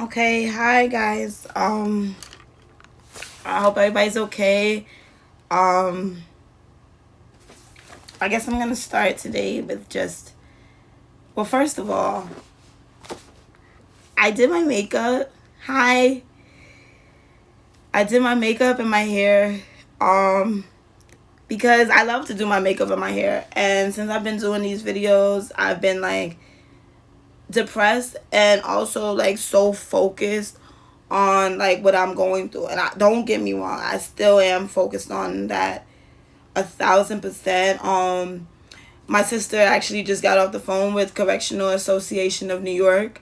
Okay, hi guys. I hope everybody's okay. Um I guess I'm gonna start today with just, well, first of all, I did my makeup. Hi. I did my makeup and my hair. Because I love to do my makeup and my hair. And since I've been doing these videos, I've been like depressed and also like so focused on like what I'm going through. And don't get me wrong, I still am focused on that 1,000%. My sister actually just got off the phone with Correctional Association of New York,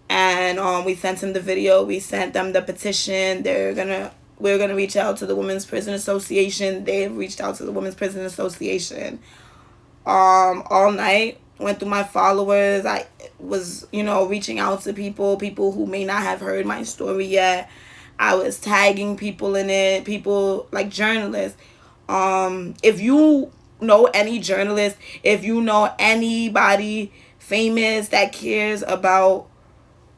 and we sent them the video. We sent them the petition. We're gonna reach out to the Women's Prison Association. They've reached out to the Women's Prison Association. All night, went through my followers. I was, reaching out to people who may not have heard my story yet. I was tagging people in it, people like journalists. If you know any journalist, if you know anybody famous that cares about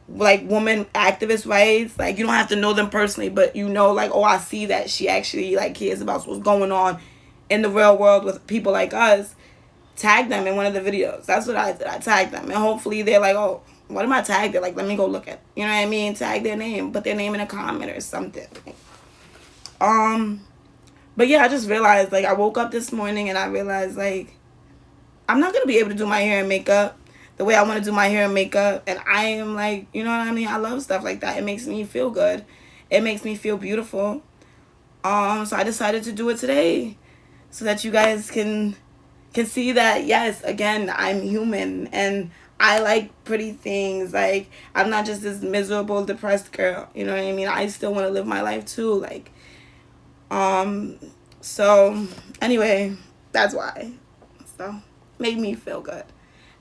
like woman activist rights, like you don't have to know them personally, but like, oh, I see that she actually like cares about what's going on in the real world with people like us, tag them in one of the videos. That's what I did. I tagged them, and hopefully they're like, oh, what am I tagged? They're like, let me go look at, you know what I mean? Tag their name, put their name in a comment or something. But yeah, I just realized, like, I woke up this morning and I realized, like, I'm not gonna be able to do my hair and makeup the way I want to do my hair and makeup. And I am like, you know what I mean? I love stuff like that. It makes me feel good. It makes me feel beautiful. So I decided to do it today so that you guys can see that, yes, again, I'm human and I like pretty things. Like, I'm not just this miserable, depressed girl. You know what I mean? I still want to live my life too. Like, so anyway, that's why. So, made me feel good.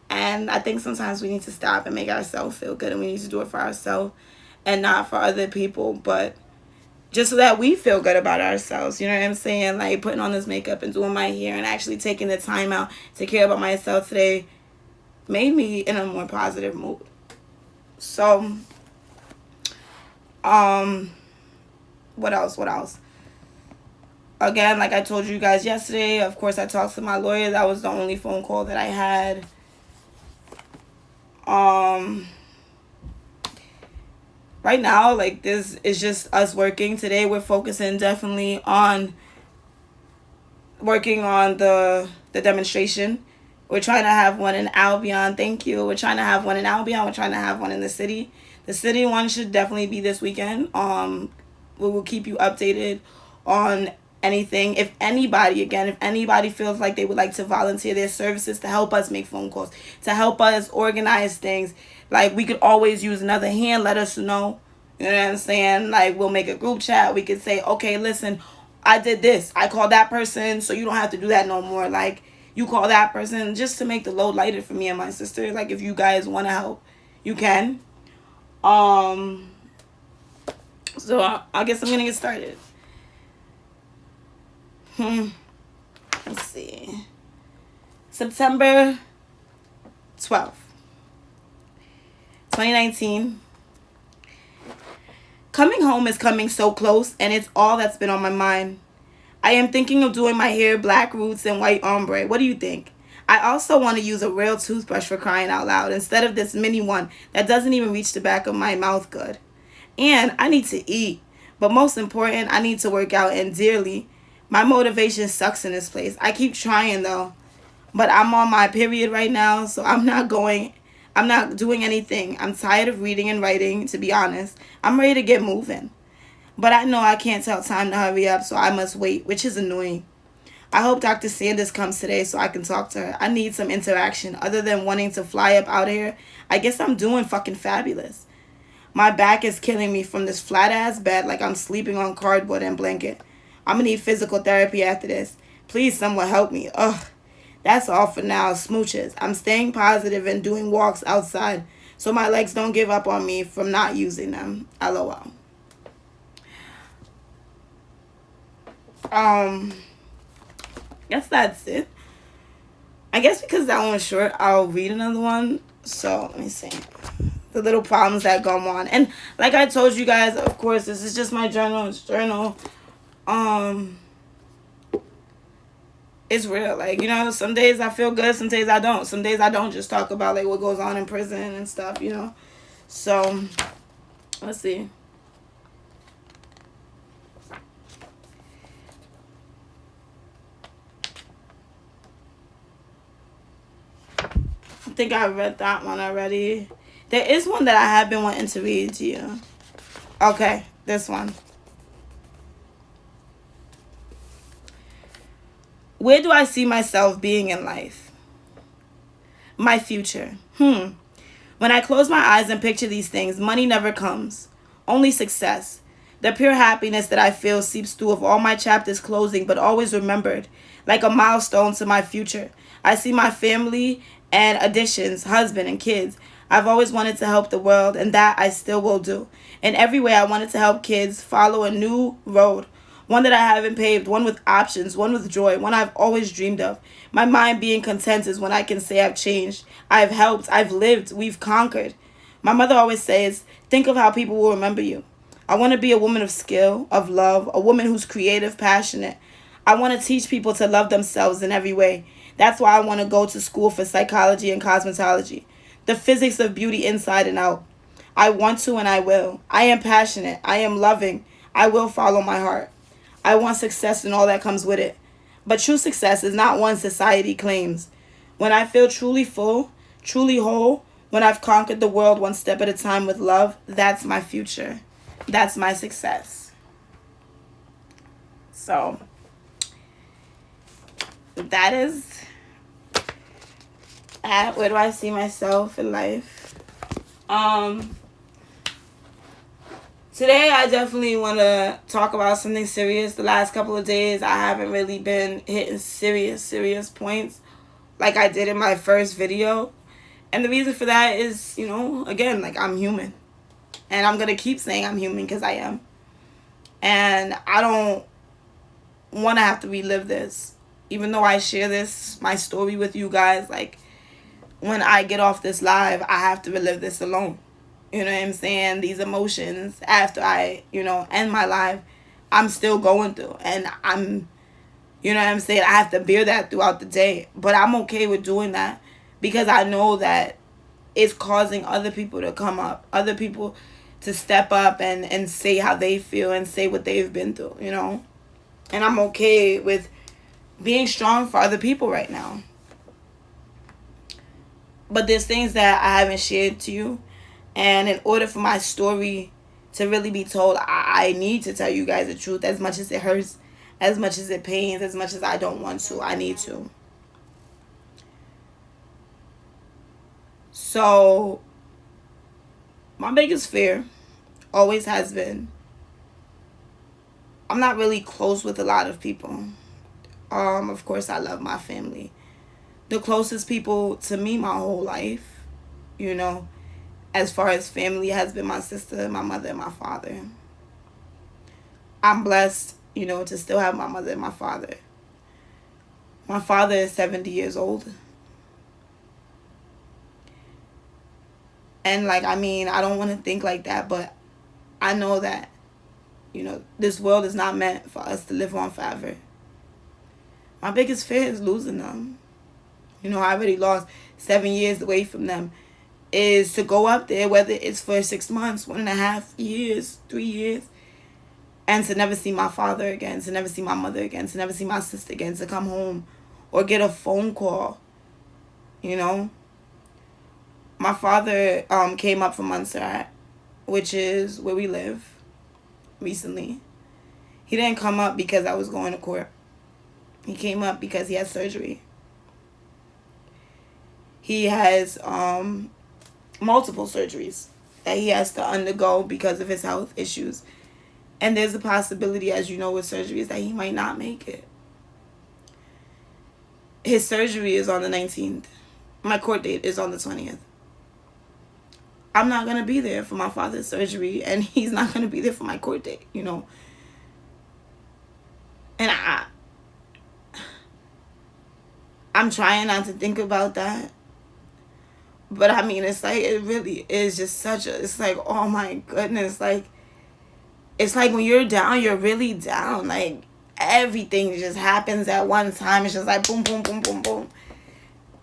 And I think sometimes we need to stop and make ourselves feel good, and we need to do it for ourselves and not for other people, but just so that we feel good about ourselves. You know what I'm saying? Like, putting on this makeup and doing my hair and actually taking the time out to care about myself today made me in a more positive mood. So, what else? Again, like I told you guys yesterday, of course, I talked to my lawyer. That was the only phone call that I had. Right now, like, this is just us working. Today we're focusing definitely on working on the demonstration. We're trying to have one in Albion. Thank you. We're trying to have one in Albion. We're trying to have one in the city. The city one should definitely be this weekend. We will keep you updated on anything. If anybody feels like they would like to volunteer their services to help us make phone calls, to help us organize things, like, we could always use another hand. Let us know. You know what I'm saying? Like, we'll make a group chat. We could say, okay, listen, I did this. I called that person, so you don't have to do that no more. Like, you call that person, just to make the load lighter for me and my sister. Like, if you guys want to help, you can. So I guess I'm gonna get started. Let's see. September 12th, 2019. Coming home is coming so close, and it's all that's been on my mind. I am thinking of doing my hair black roots and white ombre. What do you think? I also want to use a real toothbrush, for crying out loud, instead of this mini one that doesn't even reach the back of my mouth good. And I need to eat. But most important, I need to work out, and dearly, my motivation sucks in this place. I keep trying though. But I'm on my period right now, so I'm not doing anything. I'm tired of reading and writing, to be honest. I'm ready to get moving. But I know I can't tell time to hurry up, so I must wait, which is annoying. I hope Dr. Sanders comes today so I can talk to her. I need some interaction. Other than wanting to fly up out of here, I guess I'm doing fucking fabulous. My back is killing me from this flat ass bed, like I'm sleeping on cardboard and blanket. I'm gonna need physical therapy after this. Please, someone help me. Ugh. That's all for now. Smooches. I'm staying positive and doing walks outside so my legs don't give up on me from not using them. LOL. Guess that's it. I guess because that one was short, I'll read another one. So let me see. the little problems that go on. And like I told you guys, of course, this is just my journal. It's journal. It's real. Like, you know, some days I feel good, some days I don't. Some days I don't just talk about like what goes on in prison and stuff, you know. So let's see. I think I read that one already. There is one that I have been wanting to read to you. Okay, this one. Where do I see myself being in life? My future. When I close my eyes and picture these things, money never comes. Only success. The pure happiness that I feel seeps through of all my chapters closing, but always remembered, like a milestone to my future. I see my family and additions, husband and kids. I've always wanted to help the world, and that I still will do. In every way, I wanted to help kids follow a new road. One that I haven't paved, one with options, one with joy, one I've always dreamed of. My mind being content is when I can say I've changed. I've helped, I've lived, we've conquered. My mother always says, think of how people will remember you. I want to be a woman of skill, of love, a woman who's creative, passionate. I want to teach people to love themselves in every way. That's why I want to go to school for psychology and cosmetology. The physics of beauty inside and out. I want to and I will. I am passionate. I am loving. I will follow my heart. I want success and all that comes with it. But true success is not one society claims. When I feel truly full, truly whole, when I've conquered the world one step at a time with love, that's my future. That's my success. So, that is where do I see myself in life. Today I definitely want to talk about something serious. The last couple of days I haven't really been hitting serious points like I did in my first video. And the reason for that is, you know, again, like I'm human. And I'm going to keep saying I'm human because I am. And I don't want to have to relive this. Even though I share this, my story with you guys, like when I get off this live, I have to relive this alone. You know what I'm saying? These emotions after I, you know, end my life, I'm still going through. And I'm, you know what I'm saying? I have to bear that throughout the day. But I'm okay with doing that because I know that it's causing other people to come up. Other people to step up and say how they feel and say what they've been through, you know? And I'm okay with being strong for other people right now. But there's things that I haven't shared to you. And in order for my story to really be told, I need to tell you guys the truth. As much as it hurts, as much as it pains, as much as I don't want to, I need to. So, my biggest fear always has been, I'm not really close with a lot of people. Of course, I love my family. The closest people to me my whole life, you know, as far as family, has been my sister, my mother, and my father. I'm blessed, you know, to still have my mother and my father. My father is 70 years old. And, like, I mean, I don't want to think like that, but I know that, you know, this world is not meant for us to live on forever. My biggest fear is losing them. You know, I already lost 7 years away from them. Is to go up there, whether it's for 6 months, 1.5 years, 3 years, and to never see my father again, to never see my mother again, to never see my sister again, to come home or get a phone call, you know. My father came up from Montserrat, which is where we live, recently. He didn't come up because I was going to court. He came up because he had surgery. He has multiple surgeries that he has to undergo because of his health issues. And there's a possibility, as you know, with surgeries that he might not make it. His surgery is on the 19th. My court date is on the 20th. I'm not going to be there for my father's surgery, and he's not going to be there for my court date, you know. And I'm trying not to think about that. But I mean, it's like, it really is just such a, it's like, oh my goodness, like, it's like when you're down, you're really down. Like, everything just happens at one time. It's just like boom, boom, boom, boom, boom.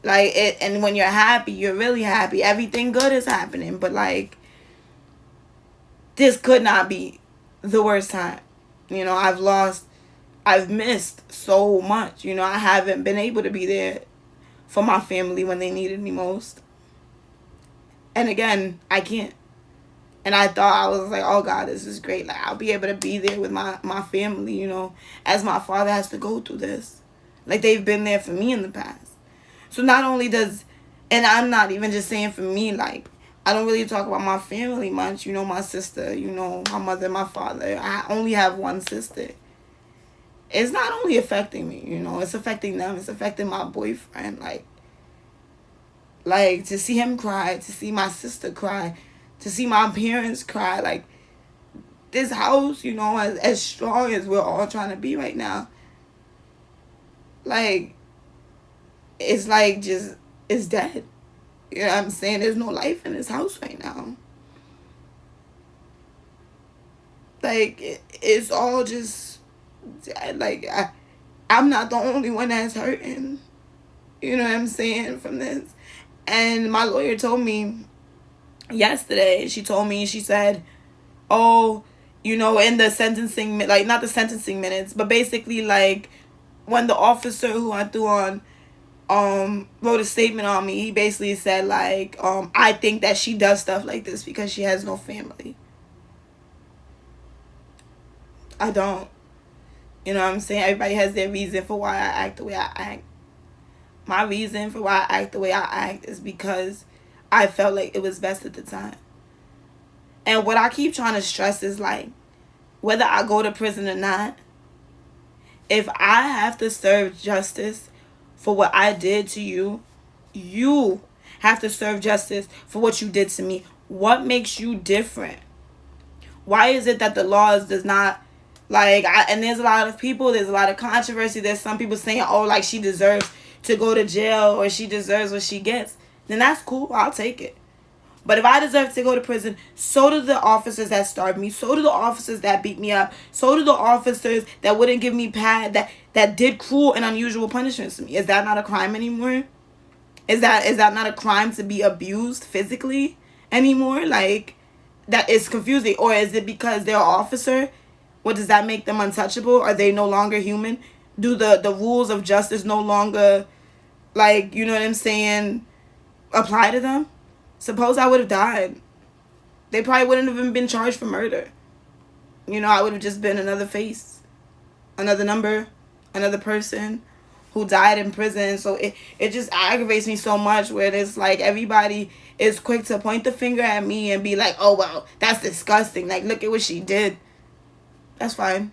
Like, it, and when you're happy, you're really happy. Everything good is happening. But, like, this could not be the worst time. You know, I've missed so much. You know, I haven't been able to be there for my family when they needed me most. And again, I can't. And I thought, I was like, oh God, this is great. Like, I'll be able to be there with my family, you know, as my father has to go through this. Like, they've been there for me in the past. So not only does, and I'm not even just saying for me, like, I don't really talk about my family much. You know, my sister, you know, my mother, my father. I only have one sister. It's not only affecting me, you know, it's affecting them. It's affecting my boyfriend. Like, to see him cry, to see my sister cry, to see my parents cry. Like, this house, you know, as strong as we're all trying to be right now, like, it's like just, it's dead. You know what I'm saying? There's no life in this house right now. Like, it's all just, like, I'm not the only one that's hurting. You know what I'm saying? From this. And my lawyer told me yesterday, she said, oh, you know, in the sentencing, like, not the sentencing minutes, but basically, like, when the officer who I threw on, wrote a statement on me, he basically said, like, I think that she does stuff like this because she has no family. I don't. You know what I'm saying? Everybody has their reason for why I act the way I act. My reason for why I act the way I act is because I felt like it was best at the time. And what I keep trying to stress is, like, whether I go to prison or not, if I have to serve justice for what I did to you, you have to serve justice for what you did to me. What makes you different? Why is it that the laws does not, like, and there's a lot of people, there's a lot of controversy. There's some people saying, oh, like, she deserves to go to jail or she deserves what she gets. Then that's cool. I'll take it. But if I deserve to go to prison, so do the officers that starved me. So do the officers that beat me up. So do the officers that wouldn't give me pad, that did cruel and unusual punishments to me. Is that not a crime anymore? Is that not a crime to be abused physically anymore? Like, that is confusing. Or is it because they're an officer? What, does that make them untouchable? Are they no longer human? Do the rules of justice no longer, like, you know what I'm saying, apply to them? Suppose I would have died. They probably wouldn't have even been charged for murder. You know, I would have just been another face, another number, another person who died in prison. So it just aggravates me so much where it's like everybody is quick to point the finger at me and be like, oh, well, that's disgusting. Like, look at what she did. That's fine.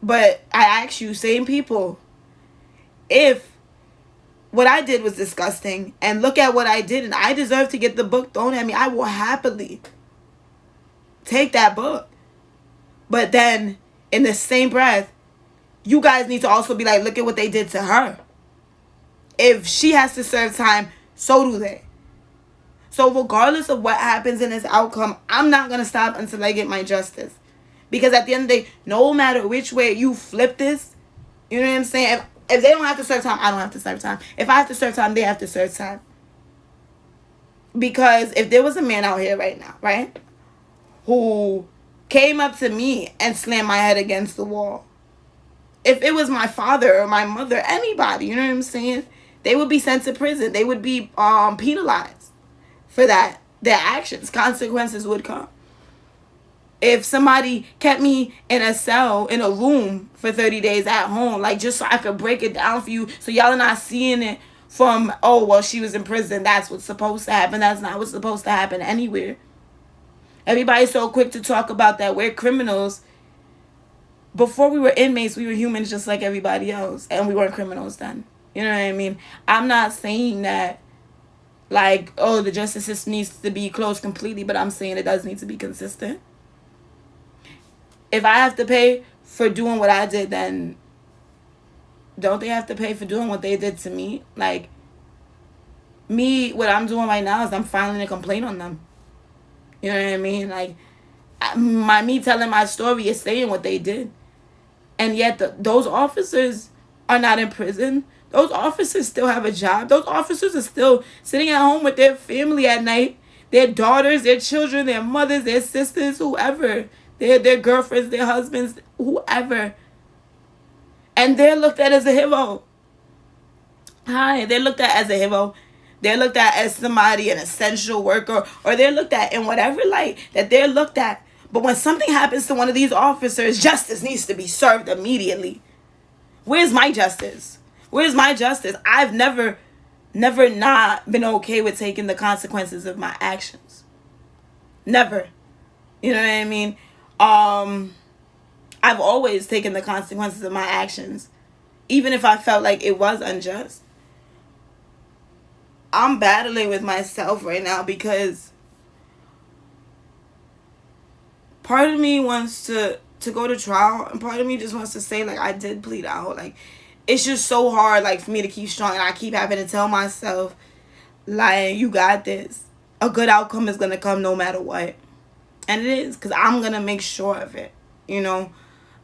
But I ask you, same people, if what I did was disgusting and look at what I did and I deserve to get the book thrown at me, I will happily take that book. But then in the same breath, you guys need to also be like, look at what they did to her. If she has to serve time, so do they. So regardless of what happens in this outcome, I'm not going to stop until I get my justice. Because at the end of the day, no matter which way you flip this, you know what I'm saying? If they don't have to serve time, I don't have to serve time. If I have to serve time, they have to serve time. Because if there was a man out here right now, right, who came up to me and slammed my head against the wall, if it was my father or my mother, anybody, you know what I'm saying, they would be sent to prison. They would be penalized for that. Their actions, consequences would come. If somebody kept me in a cell, in a room for 30 days at home, like, just so I could break it down for you, so y'all are not seeing it from, oh, well, she was in prison, that's what's supposed to happen. That's not what's supposed to happen anywhere. Everybody's so quick to talk about that we're criminals. Before we were inmates, we were humans just like everybody else, and we weren't criminals then. You know what I mean? I'm not saying that, like, oh, the justice system needs to be closed completely, but I'm saying it does need to be consistent. If I have to pay for doing what I did, then don't they have to pay for doing what they did to me? Like, me, what I'm doing right now is I'm filing a complaint on them. You know what I mean? Like, me telling my story is saying what they did. And yet those officers are not in prison. Those officers still have a job. Those officers are still sitting at home with their family at night. Their daughters, their children, their mothers, their sisters, whoever. Their girlfriends, their husbands, whoever. And they're looked at as a hero. Hi, they're looked at as a hero. They're looked at as somebody, an essential worker, or they're looked at in whatever light that they're looked at. But when something happens to one of these officers, justice needs to be served immediately. Where's my justice? Where's my justice? I've never not been okay with taking the consequences of my actions. Never. You know what I mean? I've always taken the consequences of my actions, even if I felt like it was unjust. I'm battling with myself right now because part of me wants to go to trial, and part of me just wants to say, like, I did plead out. Like, it's just so hard, like, for me to keep strong, and I keep having to tell myself, like, you got this. A good outcome is going to come no matter what. And it is, because I'm going to make sure of it, you know.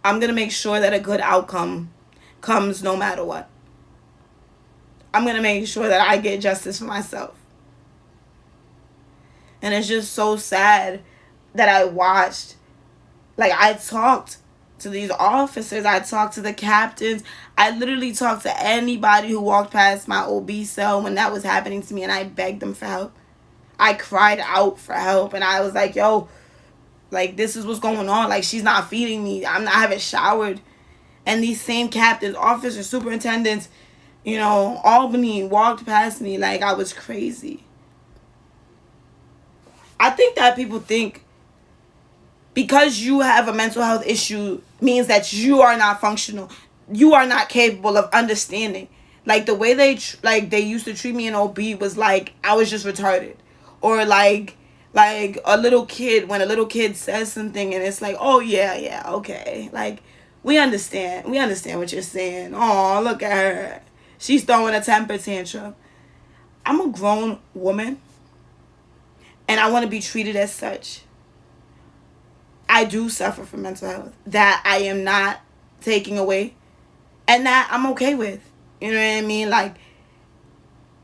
I'm going to make sure that a good outcome comes no matter what. I'm going to make sure that I get justice for myself. And it's just so sad that I watched, like, I talked to these officers, I talked to the captains, I literally talked to anybody who walked past my OB cell when that was happening to me, and I begged them for help. I cried out for help, and I was like, yo, like, this is what's going on. Like, she's not feeding me. I haven't showered. And these same captains, officers, superintendents, you know, Albany walked past me like I was crazy. I think that people think because you have a mental health issue means that you are not functional. You are not capable of understanding. Like, the way they used to treat me in OB was like I was just retarded. Or like a little kid, when a little kid says something and it's like, oh, yeah, okay. Like, we understand what you're saying. Oh, look at her. She's throwing a temper tantrum. I'm a grown woman, and I want to be treated as such. I do suffer from mental health that I am not taking away, and that I'm okay with. You know what I mean? Like,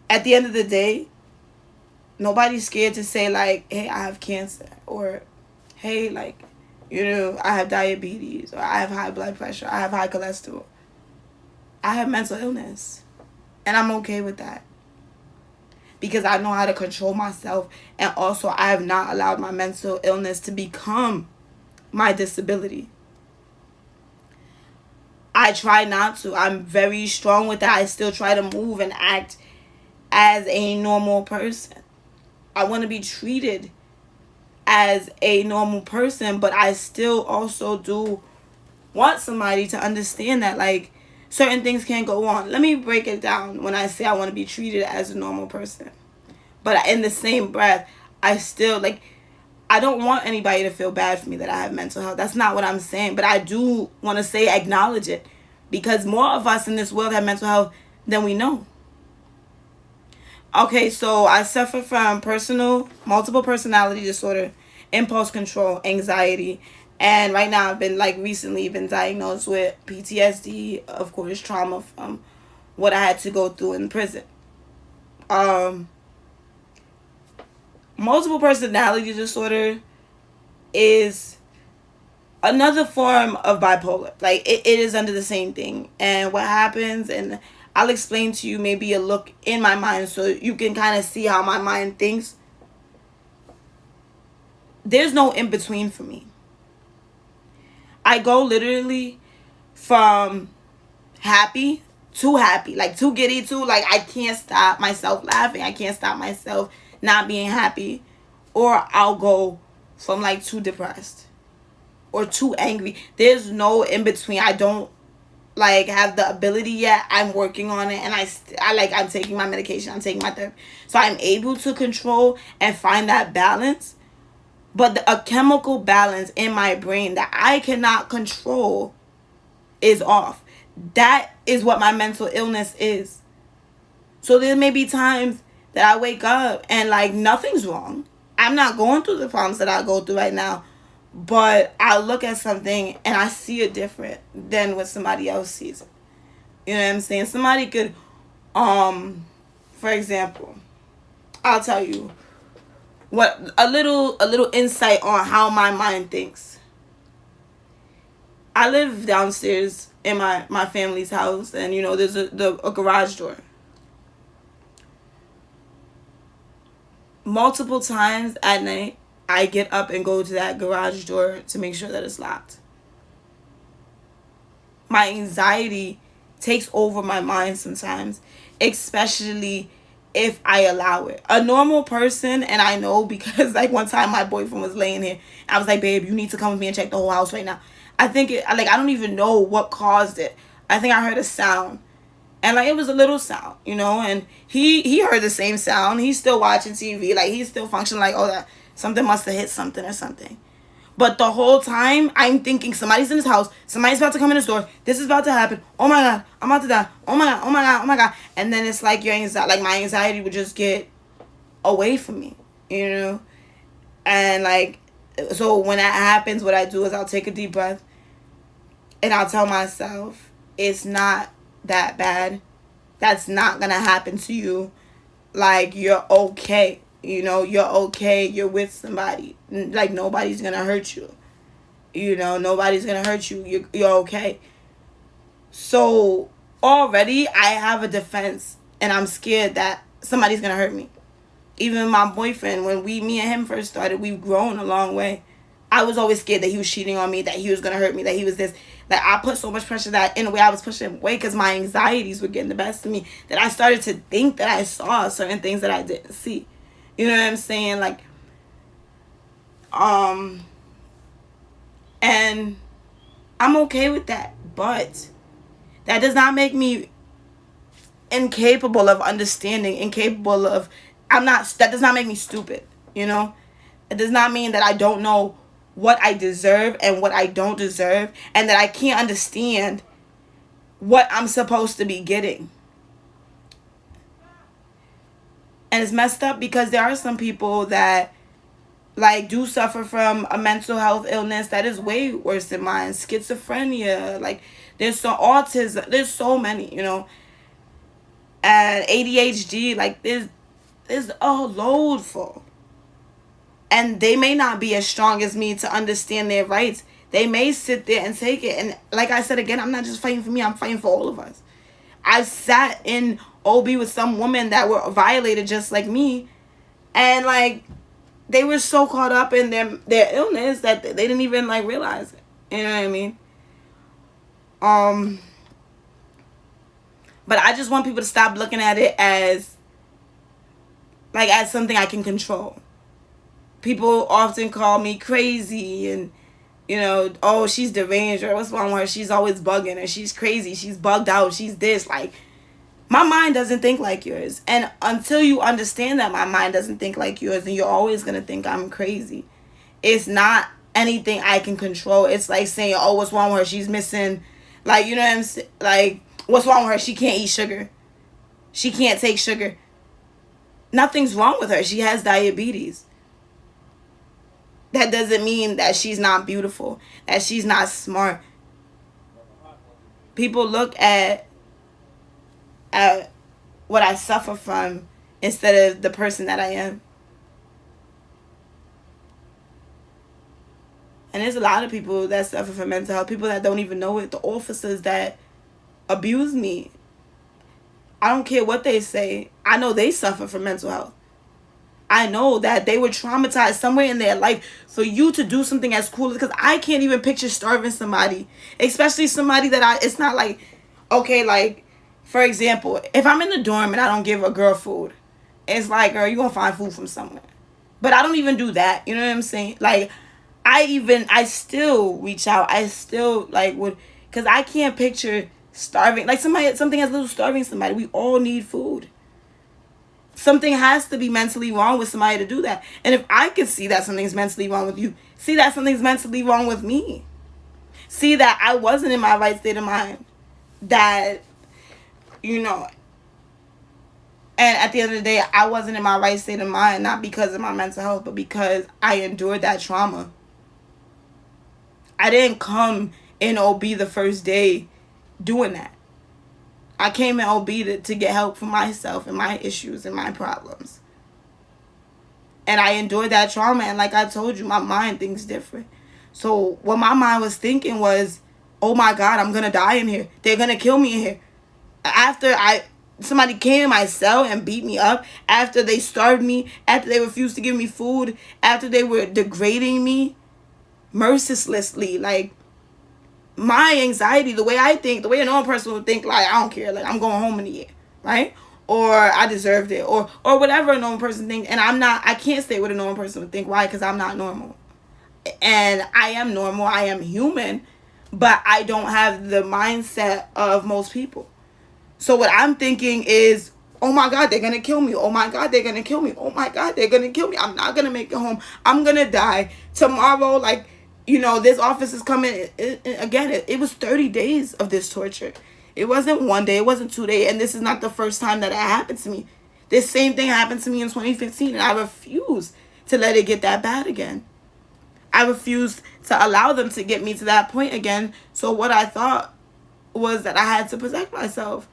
at the end of the day, nobody's scared to say, like, hey, I have cancer, or hey, like, you know, I have diabetes, or I have high blood pressure, I have high cholesterol. I have mental illness, and I'm okay with that because I know how to control myself, and also I have not allowed my mental illness to become my disability. I try not to. I'm very strong with that. I still try to move and act as a normal person. I want to be treated as a normal person, but I still also do want somebody to understand that, like, certain things can't go on. Let me break it down when I say I want to be treated as a normal person. But in the same breath, I still, like, I don't want anybody to feel bad for me that I have mental health. That's not what I'm saying. But I do want to say acknowledge it, because more of us in this world have mental health than we know. Okay, so I suffer from multiple personality disorder, impulse control, anxiety, and right now I've been, like, recently been diagnosed with PTSD, of course, trauma from what I had to go through in prison. Multiple personality disorder is another form of bipolar. Like, it is under the same thing. And what happens, and I'll explain to you maybe a look in my mind so you can kind of see how my mind thinks. There's no in between for me. I go literally from happy, like too giddy to, like, I can't stop myself laughing. I can't stop myself not being happy. Or I'll go from, like, too depressed or too angry. There's no in between. I don't, like, have the ability yet. I'm working on it, and I'm taking my medication. I'm taking my therapy. So I'm able to control and find that balance. But a chemical balance in my brain that I cannot control is off. That is what my mental illness is. So there may be times that I wake up and like nothing's wrong. I'm not going through the problems that I go through right now, but I look at something and I see it different than what somebody else sees it. You know what I'm saying? Somebody could, for example, I'll tell you what a little insight on how my mind thinks. I live downstairs in my family's house, and you know there's a garage door. Multiple times at night, I get up and go to that garage door to make sure that it's locked. My anxiety takes over my mind sometimes, especially if I allow it. A normal person, and I know because like one time my boyfriend was laying here, I was like, babe, you need to come with me and check the whole house right now. I think it, like, I don't even know what caused it. I think I heard a sound. And like it was a little sound, you know, and he heard the same sound. He's still watching TV, like he's still functioning like, oh, that something must have hit something or something. But the whole time I'm thinking somebody's in this house, somebody's about to come in this door, this is about to happen. Oh my god, I'm about to die. Oh my god, oh my god, oh my god. And then it's like your anxiety, like my anxiety would just get away from me, you know? And like, so when that happens, what I do is I'll take a deep breath and I'll tell myself it's not that bad. That's not gonna happen to you. Like, you're okay. You know, you're okay. You're with somebody. Like, nobody's gonna hurt you. You know, nobody's gonna hurt you. You're okay. So already I have a defense, and I'm scared that somebody's gonna hurt me. Even my boyfriend, when me and him first started, we've grown a long way. I was always scared that he was cheating on me, that he was gonna hurt me, that he was this. Like, I put so much pressure that in a way I was pushing him away because my anxieties were getting the best of me, that I started to think that I saw certain things that I didn't see. You know what I'm saying? Like, and I'm okay with that, but that does not make me incapable of understanding, that does not make me stupid, you know? It does not mean that I don't know what I deserve and what I don't deserve, and that I can't understand what I'm supposed to be getting. And it's messed up because there are some people that like do suffer from a mental health illness that is way worse than mine. Schizophrenia, like there's some autism, there's so many, you know. And ADHD, like there's a load full. And they may not be as strong as me to understand their rights. They may sit there and take it. And like I said again, I'm not just fighting for me, I'm fighting for all of us. I've sat in OB with some women that were violated just like me. And like, they were so caught up in their illness that they didn't even like realize it. You know what I mean? But I just want people to stop looking at it as something I can control. People often call me crazy and, you know, oh, she's deranged, or what's wrong with her? She's always bugging, or she's crazy, she's bugged out, she's this. Like, my mind doesn't think like yours. And until you understand that my mind doesn't think like yours, then you're always going to think I'm crazy. It's not anything I can control. It's like saying, oh, what's wrong with her? She's missing, like, you know what I'm saying? Like, what's wrong with her? She can't eat sugar. She can't take sugar. Nothing's wrong with her. She has diabetes. That doesn't mean that she's not beautiful, that she's not smart. People look at what I suffer from instead of the person that I am. And there's a lot of people that suffer from mental health, people that don't even know it, the officers that abuse me. I don't care what they say. I know they suffer from mental health. I know that they were traumatized somewhere in their life for you to do something as cool, because I can't even picture starving somebody, especially somebody that it's not like, okay, like, for example, if I'm in the dorm and I don't give a girl food, it's like, girl, you're going to find food from somewhere. But I don't even do that. You know what I'm saying? Like, I still reach out. I still, like, would, because I can't picture starving. Like, something as little starving somebody. We all need food. Something has to be mentally wrong with somebody to do that. And if I can see that something's mentally wrong with you, see that something's mentally wrong with me. See that I wasn't in my right state of mind. That, you know. And at the end of the day, I wasn't in my right state of mind, not because of my mental health, but because I endured that trauma. I didn't come in OB the first day doing that. I came in OB to get help for myself and my issues and my problems. And I endured that trauma. And like I told you, my mind thinks different. So what my mind was thinking was, oh my God, I'm going to die in here. They're going to kill me in here. After somebody came in my cell and beat me up, after they starved me, after they refused to give me food, after they were degrading me mercilessly, like, my anxiety, the way I think, the way a normal person would think, like, I don't care, like, I'm going home in a year, right? Or I deserved it, or whatever a normal person thinks. And I can't say what a normal person would think. Why? Because I'm not normal. And I am normal, I am human, but I don't have the mindset of most people. So what I'm thinking is, oh my God, they're going to kill me. Oh my God, they're going to kill me. Oh my God, they're going to kill me. I'm not going to make it home. I'm going to die. Tomorrow, like, this office is coming. Again, it was 30 days of this torture. It wasn't 1 day. It wasn't 2 days. And this is not the first time that it happened to me. This same thing happened to me in 2015. And I refuse to let it get that bad again. I refused to allow them to get me to that point again. So what I thought was that I had to protect myself.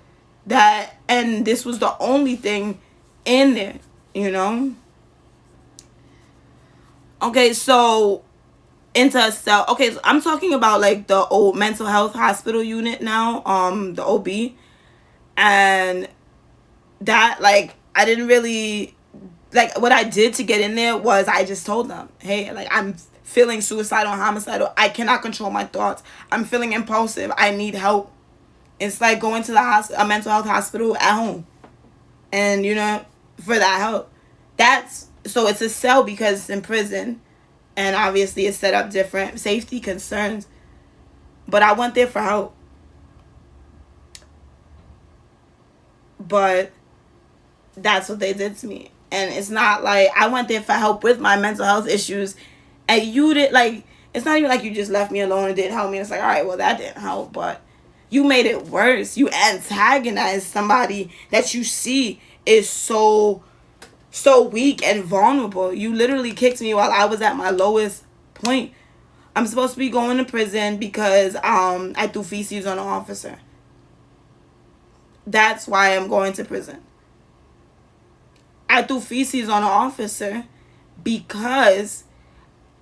And this was the only thing in there, Okay, so into a cell. Okay, so I'm talking about like the old mental health hospital unit now, the OB. And that, like, I didn't really, like, what I did to get in there was I just told them, hey, like, I'm feeling suicidal and homicidal. I cannot control my thoughts. I'm feeling impulsive. I need help. It's like going to a mental health hospital at home. And, for that help. So it's a cell because it's in prison. And obviously it's set up different. Safety concerns. But I went there for help. But that's what they did to me. And it's not like I went there for help with my mental health issues. And you did, like, it's not even like you just left me alone and didn't help me. It's like, all right, well, that didn't help. But you made it worse. You antagonized somebody that you see is so weak and vulnerable. You literally kicked me while I was at my lowest point. I'm supposed to be going to prison because I threw feces on an officer. That's why I'm going to prison. I threw feces on an officer because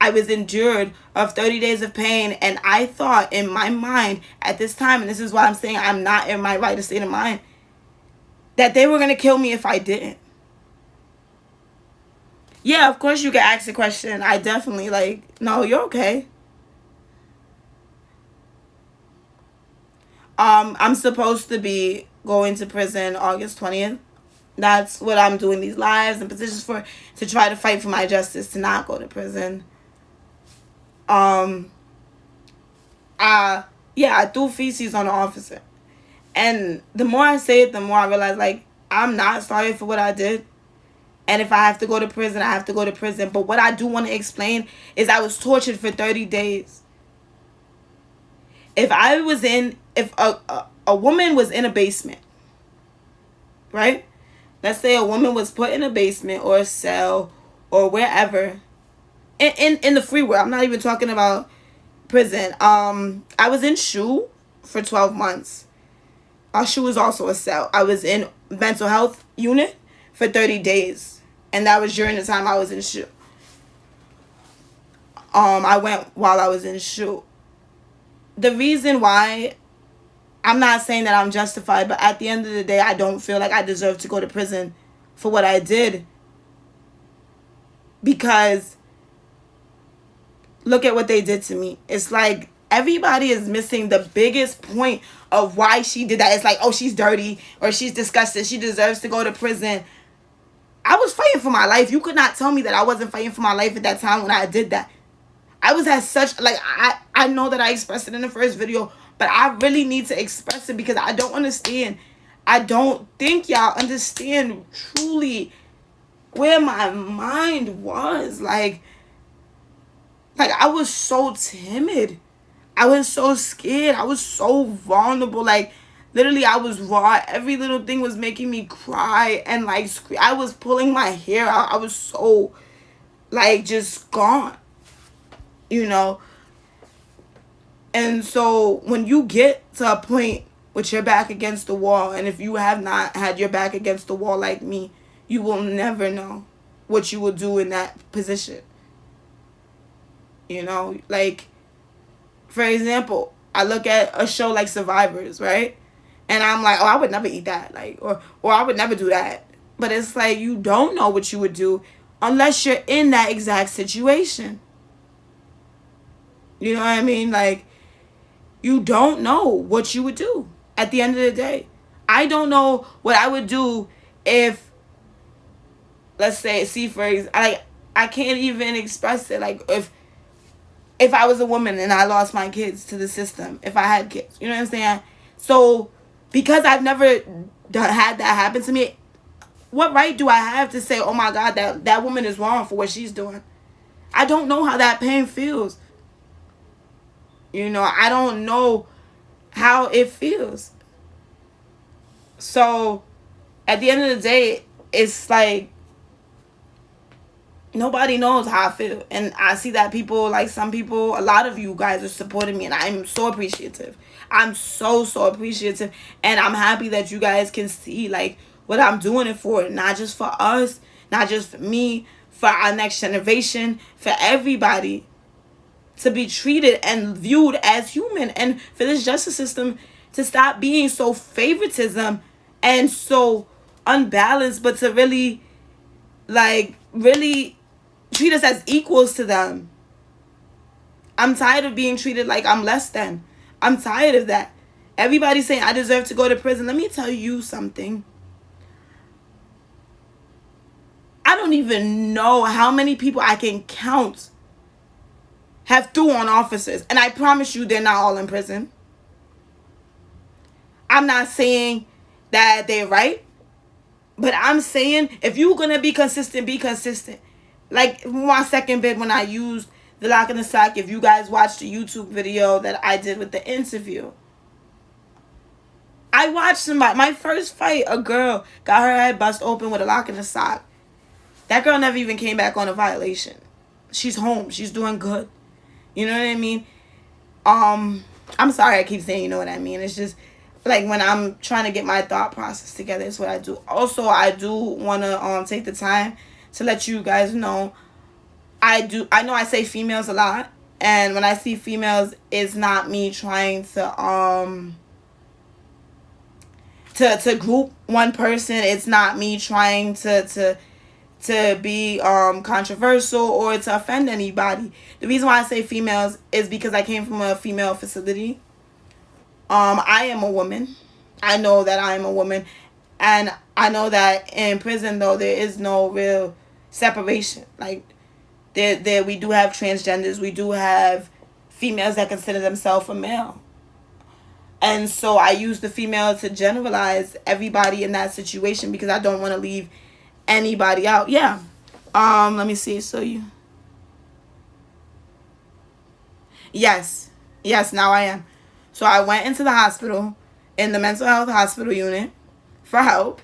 I was endured of 30 days of pain, and I thought in my mind at this time, and this is why I'm saying I'm not in my right state of mind, that they were going to kill me if I didn't. Yeah, of course you can ask the question. I definitely, no, you're okay. I'm supposed to be going to prison August 20th. That's what I'm doing these lives and petitions for, to try to fight for my justice to not go to prison. I threw feces on an officer. And the more I say it, the more I realize, I'm not sorry for what I did. And if I have to go to prison, I have to go to prison. But what I do want to explain is I was tortured for 30 days. If a woman was in a basement, right? Let's say a woman was put in a basement or a cell or wherever, in the free world. I'm not even talking about prison. I was in SHU for 12 months. SHU is also a cell. I was in mental health unit for 30 days. And that was during the time I was in SHU. I went while I was in SHU. The reason why, I'm not saying that I'm justified, but at the end of the day, I don't feel like I deserve to go to prison for what I did. Because look at what they did to me. It's like everybody is missing the biggest point of why she did that. It's like, oh, she's dirty or she's disgusting. She deserves to go to prison. I was fighting for my life. You could not tell me that I wasn't fighting for my life at that time when I did that. I was at such, I know that I expressed it in the first video, but I really need to express it because I don't understand. I don't think y'all understand truly where my mind was. Like I was so timid. I was so scared. I was so vulnerable. Literally, I was raw. Every little thing was making me cry and like scream. I was pulling my hair out. I was so like just gone, you know. And so when you get to a point with your back against the wall, and if you have not had your back against the wall like me, you will never know what you will do in that position. You know, like, for example, I look at a show like Survivors, right? And I'm like, oh, I would never eat that. Like, or I would never do that. But it's like, you don't know what you would do unless you're in that exact situation. You know what I mean? Like, you don't know what you would do at the end of the day. I don't know what I would do if, let's say, see, for example, like, I can't even express it. Like, if I was a woman and I lost my kids to the system, if I had kids, you know what I'm saying? So, because I've never had that happen to me, what right do I have to say, oh my God, that woman is wrong for what she's doing? I don't know how that pain feels. You know, I don't know how it feels. So, at the end of the day, it's like, nobody knows how I feel. And I see that people, like some people, a lot of you guys are supporting me. And I'm so appreciative. I'm so appreciative. And I'm happy that you guys can see, like, what I'm doing it for. Not just for us. Not just for me. For our next generation. For everybody. To be treated and viewed as human. And for this justice system to stop being so favoritism and so unbalanced. But to really, like, really treat us as equals to them. I'm tired of being treated like I'm less than. I'm tired of that. Everybody's saying I deserve to go to prison. Let me tell you something. I don't even know how many people I can count have threw on officers. And I promise you they're not all in prison. I'm not saying that they're right. But I'm saying if you're going to be consistent, be consistent. Like my second bid when I used the lock in the sock, if you guys watched the YouTube video that I did with the interview. I watched somebody, my first fight, a girl got her head bust open with a lock in the sock. That girl never even came back on a violation. She's home. She's doing good. You know what I mean? I'm sorry I keep saying you know what I mean. It's just like when I'm trying to get my thought process together, it's what I do. Also, I do want to take the time to let you guys know, I know I say females a lot, and when I see females, it's not me trying to group one person. It's not me trying to be controversial or to offend anybody. The reason why I say females is because I came from a female facility. I am a woman. I know that I am a woman, and I know that in prison though there is no real separation. Like there we do have transgenders, we do have females that consider themselves a male. And so I use the female to generalize everybody in that situation because I don't want to leave anybody out. Yeah. Let me see. So you. Yes. Yes, now I am. So I went into the hospital, in the mental health hospital unit, for help.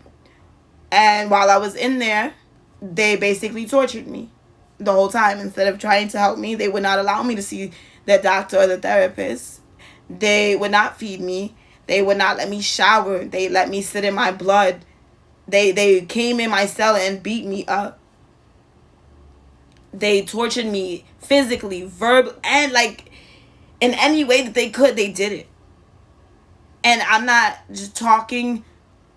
And while I was in there, they basically tortured me the whole time. Instead of trying to help me, they would not allow me to see the doctor or the therapist. They would not feed me. They would not let me shower. They let me sit in my blood. They came in my cell and beat me up. They tortured me physically, verbally, and like in any way that they could, they did it. And I'm not just talking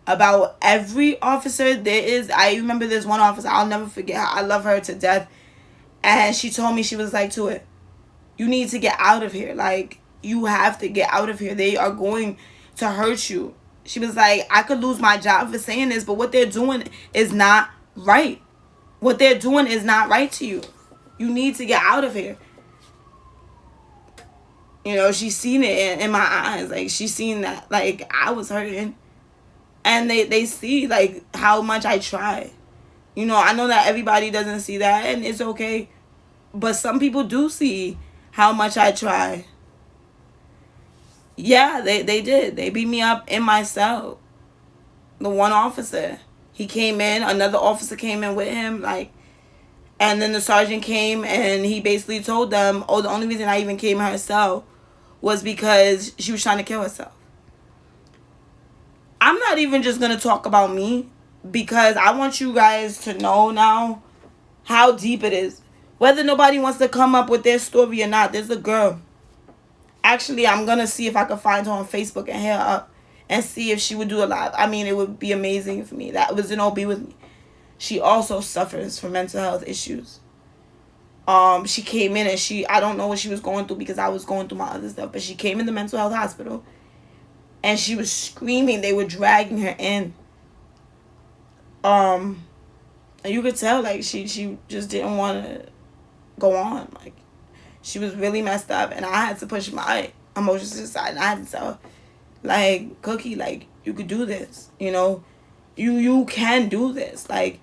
about every officer. I remember there's one officer, I'll never forget her. I love her to death. And she told me, she was like, Tuitt, you need to get out of here. Like, you have to get out of here. They are going to hurt you. She was like, I could lose my job for saying this, but what they're doing is not right. What they're doing is not right to you. You need to get out of here. You know, she's seen it in my eyes. Like, she's seen that, like, I was hurting. And they see, like, how much I try. You know, I know that everybody doesn't see that, and it's okay. But some people do see how much I try. Yeah, they did. They beat me up in my cell. The one officer. He came in, another officer came in with him, like, and then the sergeant came and he basically told them, oh, the only reason I even came in her cell was because she was trying to kill herself. I'm not even just going to talk about me, because I want you guys to know now how deep it is. Whether nobody wants to come up with their story or not, there's a girl. Actually, I'm going to see if I can find her on Facebook and hit her up and see if she would do a live. I mean, it would be amazing for me. That was an OB with me. She also suffers from mental health issues. She came in and I don't know what she was going through because I was going through my other stuff, but she came in the mental health hospital and she was screaming. They were dragging her in. And you could tell, like, she just didn't want to go on. Like, she was really messed up, and I had to push my emotions to the side, and I had to tell her, like, Cookie, like, you could do this, you know? You can do this. Like,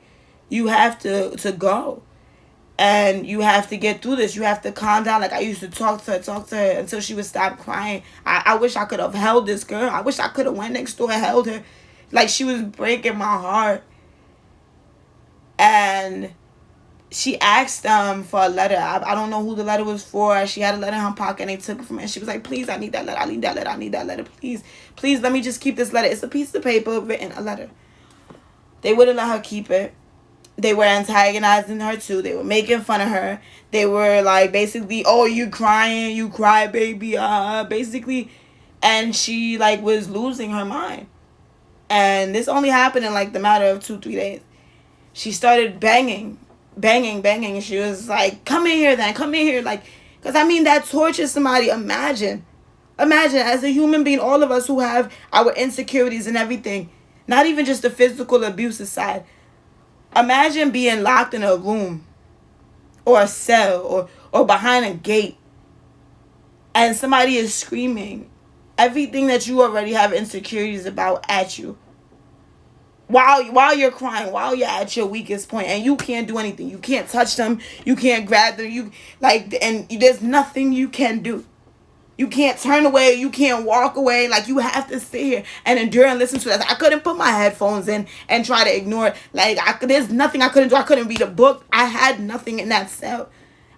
you have to go. And you have to get through this. You have to calm down. Like, I used to talk to her until she would stop crying. I wish I could have held this girl. I wish I could have went next door and held her. Like, she was breaking my heart. And she asked them for a letter. I don't know who the letter was for. She had a letter in her pocket and they took it from her. And she was like, please, I need that letter. I need that letter. I need that letter. Please. Please, let me just keep this letter. It's a piece of paper written, a letter. They wouldn't let her keep it. They were antagonizing her too. They were making fun of her. They were like, basically, oh, you crying, you cry, baby, basically. And she, like, was losing her mind. And this only happened in, like, the matter of 2-3 days. She started banging. And she was like, come in here then, come in here. Like, because, I mean, that tortures somebody. Imagine, as a human being, all of us who have our insecurities and everything, not even just the physical abuse side. Imagine being locked in a room or a cell or behind a gate and somebody is screaming everything that you already have insecurities about at you while you're crying, while you're at your weakest point, and you can't do anything. You can't touch them. You can't grab them. And there's nothing you can do. You can't turn away. You can't walk away. Like, you have to sit here and endure and listen to that. I couldn't put my headphones in and try to ignore it. Like, there's nothing I couldn't do. I couldn't read a book. I had nothing in that cell.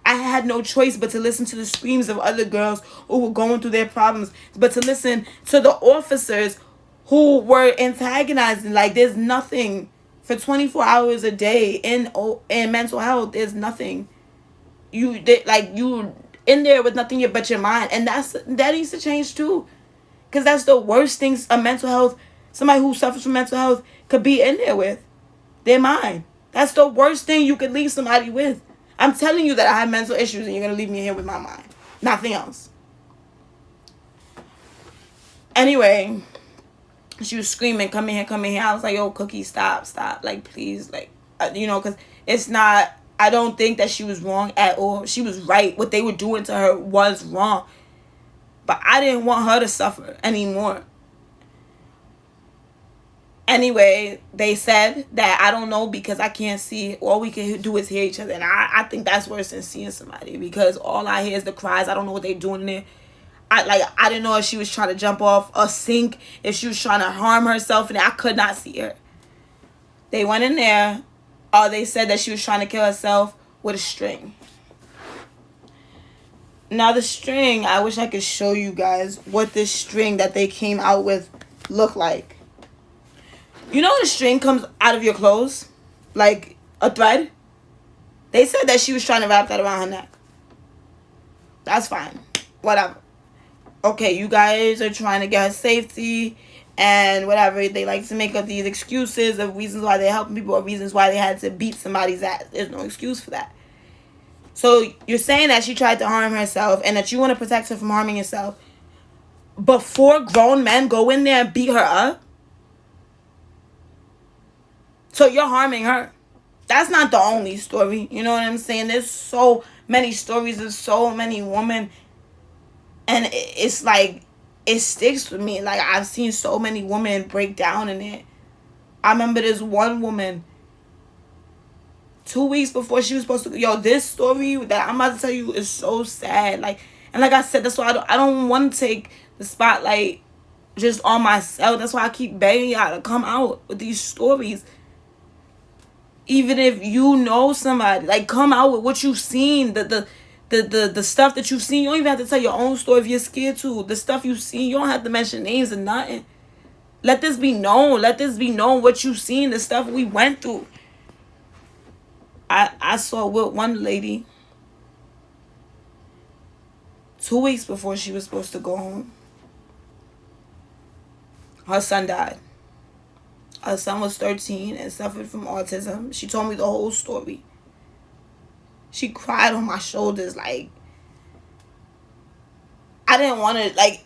I had no choice but to listen to the screams of other girls who were going through their problems, but to listen to the officers who were antagonizing. Like, there's nothing for 24 hours a day in mental health. There's nothing. You in there with nothing but your mind, and that needs to change too, because that's the worst things somebody who suffers from mental health could be in there with, their mind. That's the worst thing you could leave somebody with. I'm telling you that I have mental issues, and you're gonna leave me here with my mind, nothing else. Anyway, she was screaming, come in here. I was like, yo, Cookie, stop, like, please, like, because it's not. I don't think that she was wrong at all. She was right. What they were doing to her was wrong. But I didn't want her to suffer anymore. Anyway, they said that, I don't know, because I can't see. All we can do is hear each other. And I think that's worse than seeing somebody, because all I hear is the cries. I don't know what they're doing in there. I didn't know if she was trying to jump off a sink, if she was trying to harm herself, and I could not see her. They went in there. They said that she was trying to kill herself with a string. Now the string, I wish I could show you guys what this string that they came out with looked like. You know the string comes out of your clothes? Like a thread? They said that she was trying to wrap that around her neck. That's fine. Whatever. Okay, you guys are trying to get her safety and whatever. They like to make up these excuses of reasons why they're helping people or reasons why they had to beat somebody's ass. There's no excuse for that. So you're saying that she tried to harm herself and that you want to protect her from harming yourself before grown men go in there and beat her up? So you're harming her. That's not the only story. You know what I'm saying? There's so many stories of so many women. And it's like, it sticks with me. Like, I've seen so many women break down in it. I remember this one woman, 2 weeks before she was supposed to... Yo, this story that I'm about to tell you is so sad. Like, and like I said, that's why I don't want to take the spotlight just on myself. That's why I keep begging y'all to come out with these stories. Even if you know somebody, like, come out with what you've seen, the stuff that you've seen. You don't even have to tell your own story if you're scared to. The stuff you've seen, you don't have to mention names and nothing. Let this be known. Let this be known what you've seen, the stuff we went through. I saw with one lady 2 weeks before she was supposed to go home. Her son died. Her son was 13 and suffered from autism. She told me the whole story. She cried on my shoulders. Like, I didn't want to, like,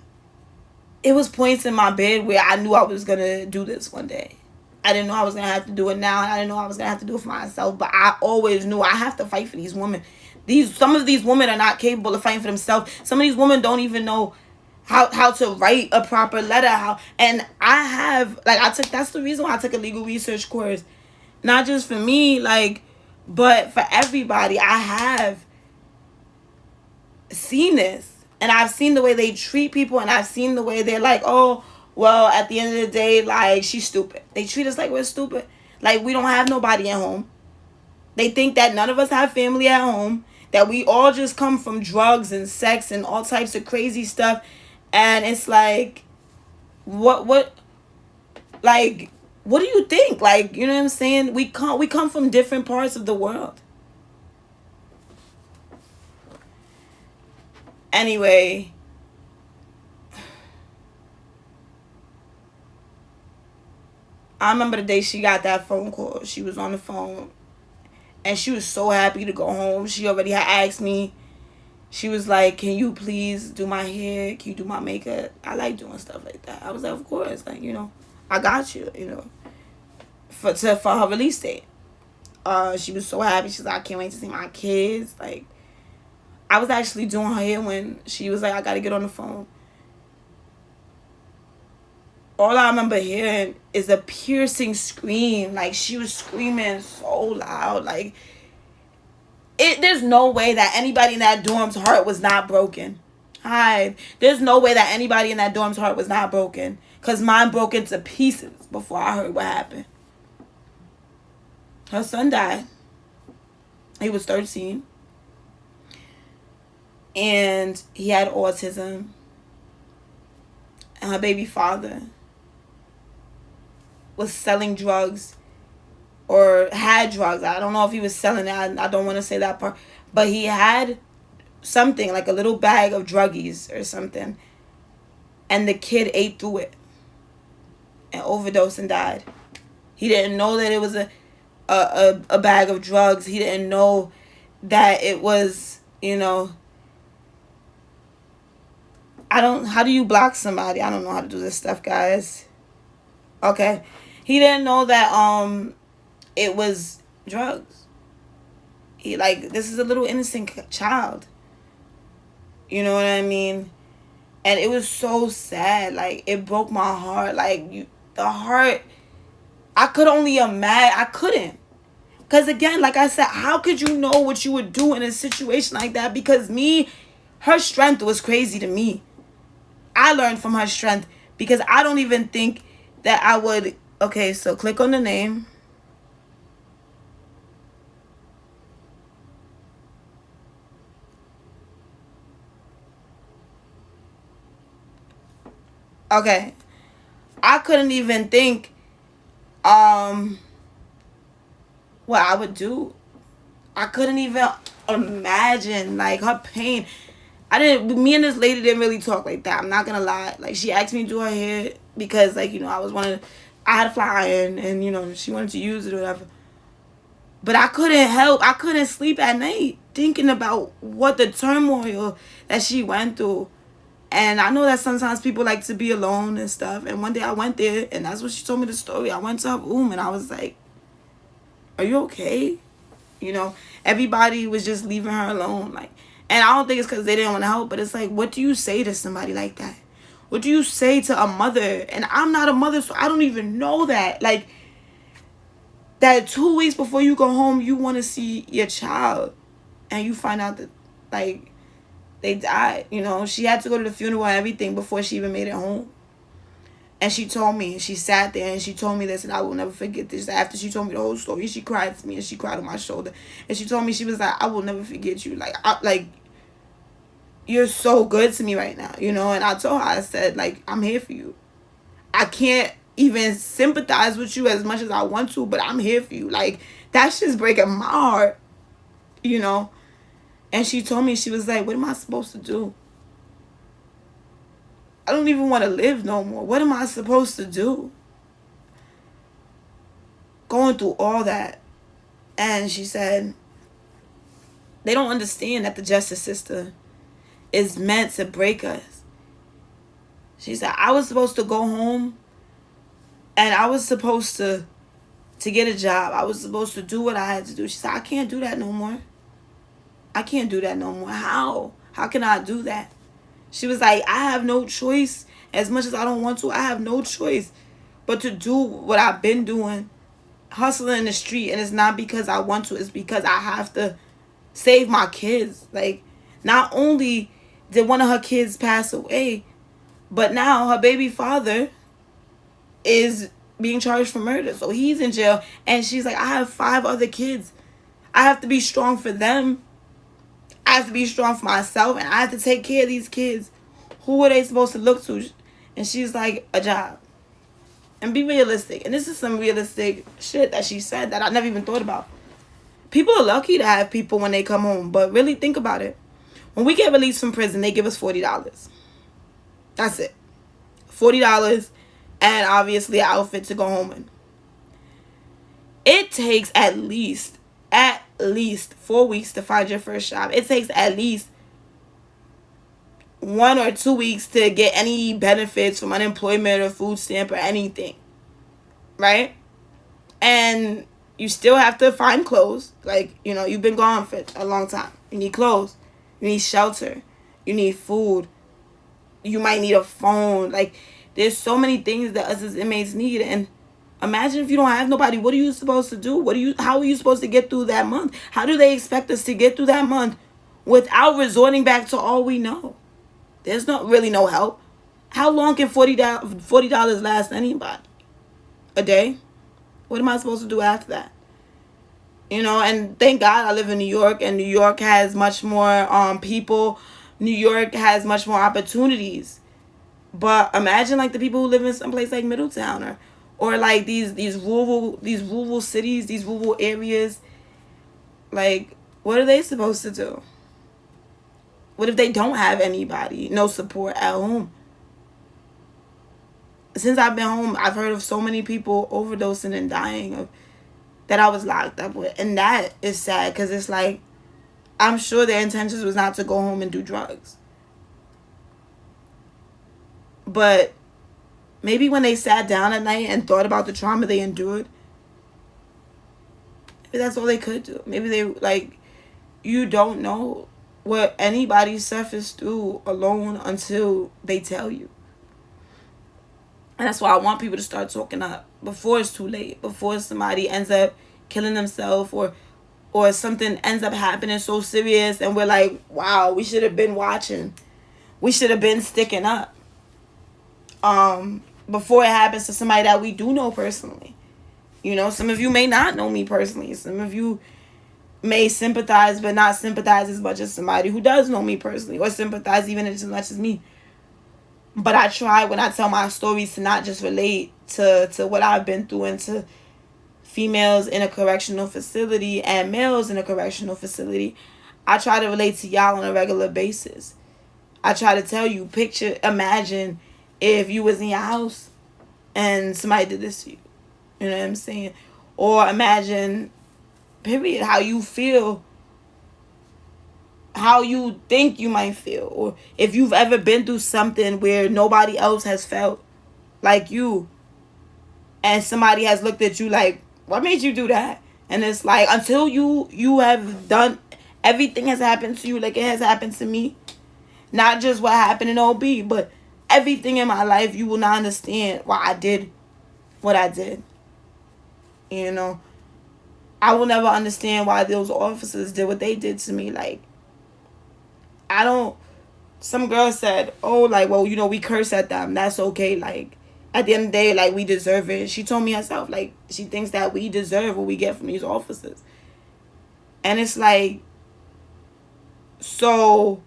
it was points in my bed where I knew I was going to do this one day. I didn't know I was going to have to do it now. I didn't know I was going to have to do it for myself. But I always knew I have to fight for these women. Some of these women are not capable of fighting for themselves. Some of these women don't even know how to write a proper letter. And I have, like, that's the reason why I took a legal research course. Not just for me, like, but for everybody. I have seen this. And I've seen the way they treat people. And I've seen the way they're like, oh, well, at the end of the day, like, she's stupid. They treat us like we're stupid. Like, we don't have nobody at home. They think that none of us have family at home. That we all just come from drugs and sex and all types of crazy stuff. And it's like, what do you think? Like, you know what I'm saying? We come from different parts of the world. Anyway, I remember the day she got that phone call. She was on the phone and she was so happy to go home. She already had asked me. She was like, can you please do my hair? Can you do my makeup? I like doing stuff like that. I was like, of course. Like, you know, I got you, you know, for her release date. She was so happy. She's like, I can't wait to see my kids. Like, I was actually doing her hair when she was like, I got to get on the phone. All I remember hearing is a piercing scream. Like, she was screaming so loud. Like, there's no way that anybody in that dorm's heart was not broken. Hi. There's no way that anybody in that dorm's heart was not broken. Because mine broke into pieces before I heard what happened. Her son died. He was 13. And he had autism. And her baby father was selling drugs. Or had drugs. I don't know if he was selling it. I don't want to say that part. But he had something, like a little bag of druggies or something. And the kid ate through it. And overdosed and died. He didn't know that it was a bag of drugs. He didn't know that it was, you know. How do you block somebody? I don't know how to do this stuff, guys. Okay. He didn't know that, it was drugs. He, like, this is a little innocent child. You know what I mean? And it was so sad. Like, it broke my heart. Like, the heart, I could only imagine. I couldn't. Because, again, like I said, how could you know what you would do in a situation like that? Because her strength was crazy to me. I learned from her strength. Because I don't even think that I would. Okay, so click on the name. Okay. I couldn't even think what I would do. I couldn't even imagine, like, her pain. Me and this lady didn't really talk like that. I'm not gonna lie. Like, she asked me to do her hair because, like, you know, I had a fly iron and, you know, she wanted to use it or whatever. But I couldn't sleep at night thinking about what the turmoil that she went through. And I know that sometimes people like to be alone and stuff. And one day I went there, and that's what she told me the story. I went to her room, and I was like, are you okay? You know, everybody was just leaving her alone. Like, and I don't think it's because they didn't want to help, but it's like, what do you say to somebody like that? What do you say to a mother? And I'm not a mother, so I don't even know that. Like, that 2 weeks before you go home, you want to see your child. And you find out that, like, They died, you know. She had to go to the funeral and everything before she even made it home. And she told me, she sat there and she told me this, and I will never forget this. After she told me the whole story, she cried to me and she cried on my shoulder. And she told me, she was like, I will never forget you. Like, you're so good to me right now, you know. And I told her, I said, like, I'm here for you. I can't even sympathize with you as much as I want to, but I'm here for you. Like, that's just breaking my heart, you know. And she told me, she was like, what am I supposed to do? I don't even want to live no more. What am I supposed to do? Going through all that. And she said, they don't understand that the justice system is meant to break us. She said, I was supposed to go home and I was supposed to get a job. I was supposed to do what I had to do. She said, I can't do that no more. I can't do that no more. How? How can I do that? She was like, I have no choice. As much as I don't want to, I have no choice but to do what I've been doing, hustling in the street. And it's not because I want to, it's because I have to save my kids. Like, not only did one of her kids pass away, but now her baby father is being charged for murder. So he's in jail. And she's like, I have 5 other kids. I have to be strong for them. I have to be strong for myself. And I have to take care of these kids. Who are they supposed to look to? And she's like, a job. And be realistic. And this is some realistic shit that she said that I never even thought about. People are lucky to have people when they come home. But really think about it. When we get released from prison, they give us $40. That's it. $40 and obviously an outfit to go home in. It takes at least 4 weeks to find your first job. It takes at least 1 or 2 weeks to get any benefits from unemployment or food stamp or anything. Right? And you still have to find clothes. Like, you know, you've been gone for a long time. You need clothes. You need shelter. You need food. You might need a phone. Like, there's so many things that us as inmates need. And imagine if you don't have nobody. What are you supposed to do? How are you supposed to get through that month? How do they expect us to get through that month without resorting back to all we know? There's not really no help. How long can $40 last anybody? A day? What am I supposed to do after that? You know, and thank God I live in New York, and New York has much more people. New York has much more opportunities. But imagine like the people who live in some place like Middletown or like these rural cities, these rural areas. Like, what are they supposed to do? What if they don't have anybody, no support at home? Since I've been home, I've heard of so many people overdosing and dying that I was locked up with. And that is sad because it's like, I'm sure their intentions was not to go home and do drugs. But maybe when they sat down at night and thought about the trauma they endured, maybe that's all they could do. Maybe they, like, you don't know what anybody suffers through alone until they tell you. And that's why I want people to start talking up before it's too late, before somebody ends up killing themselves or something ends up happening so serious and we're like, wow, we should have been watching. We should have been sticking up. Before it happens to somebody that we do know personally. You know, some of you may not know me personally. Some of you may sympathize but not sympathize as much as somebody who does know me personally, or sympathize even as much as me. But I try when I tell my stories to not just relate to what I've been through and to females in a correctional facility and males in a correctional facility. I try to relate to y'all on a regular basis. I try to tell you, imagine if you was in your house and somebody did this to you. You know what I'm saying? Or imagine, period, how you feel, how you think you might feel. Or if you've ever been through something where nobody else has felt like you. And somebody has looked at you like, what made you do that? And it's like, until you have done, everything has happened to you like it has happened to me. Not just what happened in OB, but everything in my life, you will not understand why I did what I did. You know, I will never understand why those officers did what they did to me. Like, I don't some girl said, oh, like, well, we curse at them. That's okay. Like, at the end of the day, like, we deserve it. She told me herself, like, she thinks that we deserve what we get from these officers. And it's like, so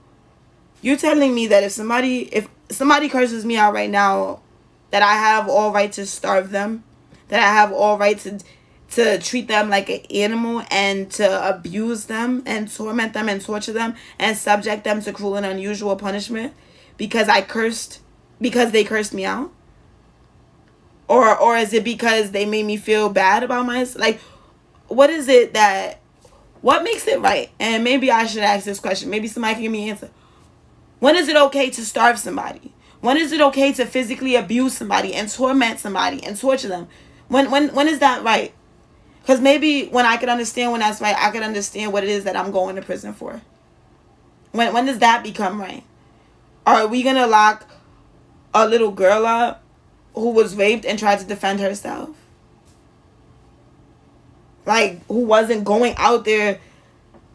you're telling me that if somebody curses me out right now, that I have all right to starve them, that I have all right to treat them like an animal and to abuse them and torment them and torture them and subject them to cruel and unusual punishment because they cursed me out? Or is it because they made me feel bad about myself? Like, what is it what makes it right? And maybe I should ask this question. Maybe somebody can give me an answer. When is it okay to starve somebody? When is it okay to physically abuse somebody and torment somebody and torture them? When is that right? Because maybe when I could understand when that's right, I could understand what it is that I'm going to prison for. When does that become right? Are we going to lock a little girl up who was raped and tried to defend herself? Like, who wasn't going out there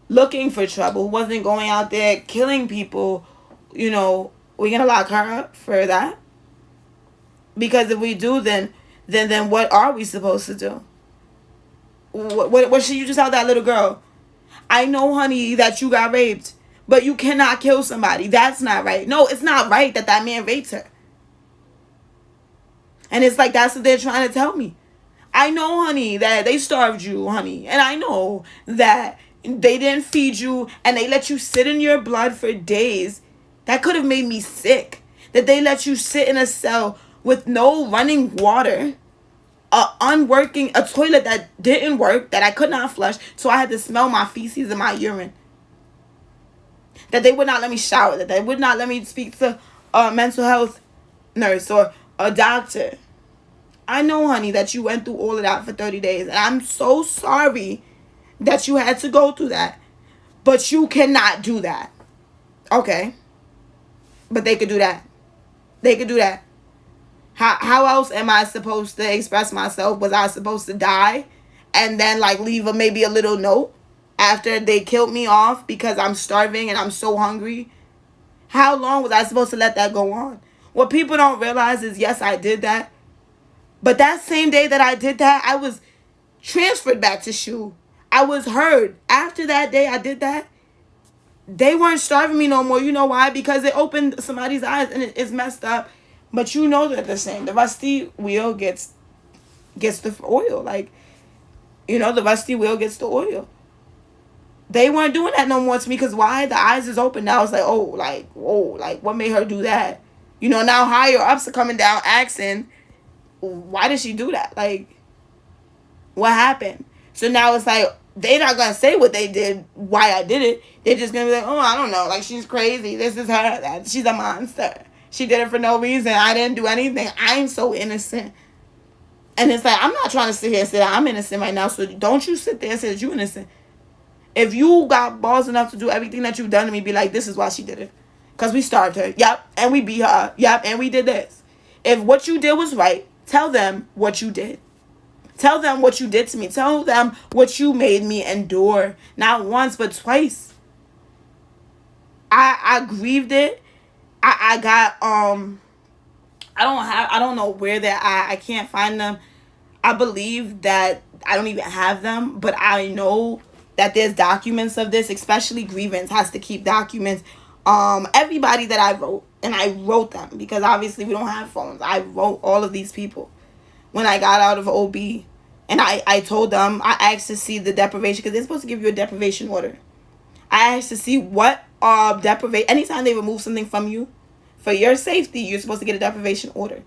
looking for trouble, who wasn't going out there killing people, we're going to lock her up for that? Because if we do, then what are we supposed to do? What should you just tell that little girl? I know, honey, that you got raped, but you cannot kill somebody. That's not right. No, it's not right that man raped her. And it's like, that's what they're trying to tell me. I know, honey, that they starved you, honey. And I know that they didn't feed you and they let you sit in your blood for days. That could have made me sick. That they let you sit in a cell with no running water, a toilet that didn't work, that I could not flush, so I had to smell my feces and my urine. That they would not let me shower, that they would not let me speak to a mental health nurse or a doctor. I know, honey, that you went through all of that for 30 days, and I'm so sorry that you had to go through that. But you cannot do that. Okay. But they could do that. They could do that. How else am I supposed to express myself? Was I supposed to die and then leave maybe a little note after they killed me off because I'm starving and I'm so hungry? How long was I supposed to let that go on? What people don't realize is, yes, I did that. But that same day that I did that, I was transferred back to SHU. I was heard. After that day I did that, they weren't starving me no more. You know why? Because it opened somebody's eyes and it's messed up. But they're the same. The rusty wheel gets the oil. The rusty wheel gets the oil. They weren't doing that no more to me because why? The eyes is open now. It's like, whoa, what made her do that? Now higher ups are coming down asking, why did she do that? What happened? So now it's like, they're not going to say what they did, why I did it. They're just going to be like, oh, I don't know. She's crazy. This is her. She's a monster. She did it for no reason. I didn't do anything. I'm so innocent. And it's like, I'm not trying to sit here and say that I'm innocent right now. So don't you sit there and say that you're innocent. If you got balls enough to do everything that you've done to me, be like, this is why she did it. Because we starved her. Yep. And we beat her. Yep. And we did this. If what you did was right, tell them what you did. Tell them what you did to me. Tell them what you made me endure. Not once, but twice. I grieved it. I got, I don't know where they're at. I can't find them. I believe that I don't even have them, but I know that there's documents of this, especially grievance has to keep documents. Everybody that I wrote, and I wrote them because obviously we don't have phones. I wrote all of these people when I got out of OB, and I told them, I asked to see the deprivation because they're supposed to give you a deprivation order. I asked to see what deprivation. Anytime they remove something from you for your safety, you're supposed to get a deprivation order,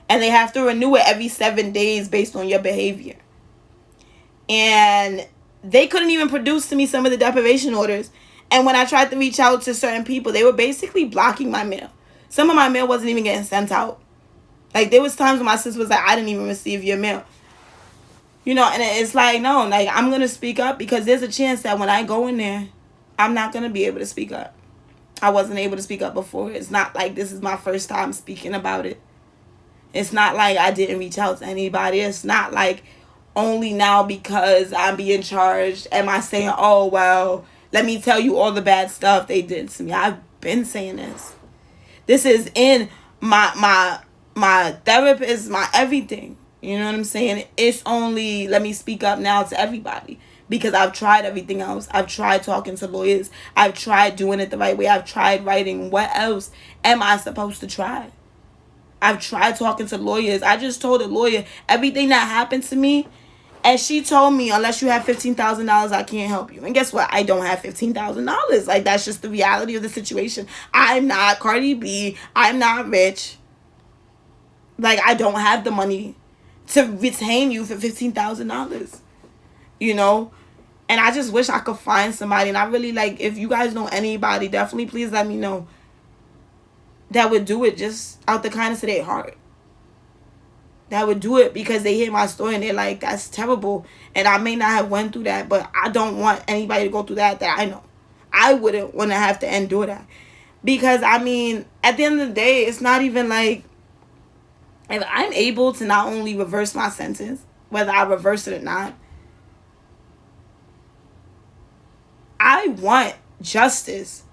and they have to renew it every 7 days based on your behavior. And they couldn't even produce to me some of the deprivation orders. And when I tried to reach out to certain people, they were basically blocking my mail. Some of my mail wasn't even getting sent out. There was times when my sister was like, I didn't even receive your mail. And it's like, no, I'm going to speak up because there's a chance that when I go in there, I'm not going to be able to speak up. I wasn't able to speak up before. It's not like this is my first time speaking about it. It's not like I didn't reach out to anybody. It's not like only now because I'm being charged am I saying, oh, well, let me tell you all the bad stuff they did to me. I've been saying this. This is in my therapist, my everything. You know what I'm saying? It's only, let me speak up now to everybody, because I've tried everything else. I've tried talking to lawyers. I've tried doing it the right way. I've tried writing. What else am I supposed to try? I've tried talking to lawyers. I just told a lawyer everything that happened to me, and she told me, unless you have $15,000, I can't help you. And guess what? I don't have $15,000. Like, that's just the reality of the situation. I'm not Cardi B. I'm not rich. Like, I don't have the money to retain you for $15,000. You know? And I just wish I could find somebody. And I really, like, if you guys know anybody, definitely please let me know, that would do it just out the kindness of their heart. That would do it because they hear my story and they're like, that's terrible. And I may not have went through that, but I don't want anybody to go through that I know. I wouldn't want to have to endure that. Because, I mean, at the end of the day, it's not even like, if I'm able to not only reverse my sentence, whether I reverse it or not, I want justice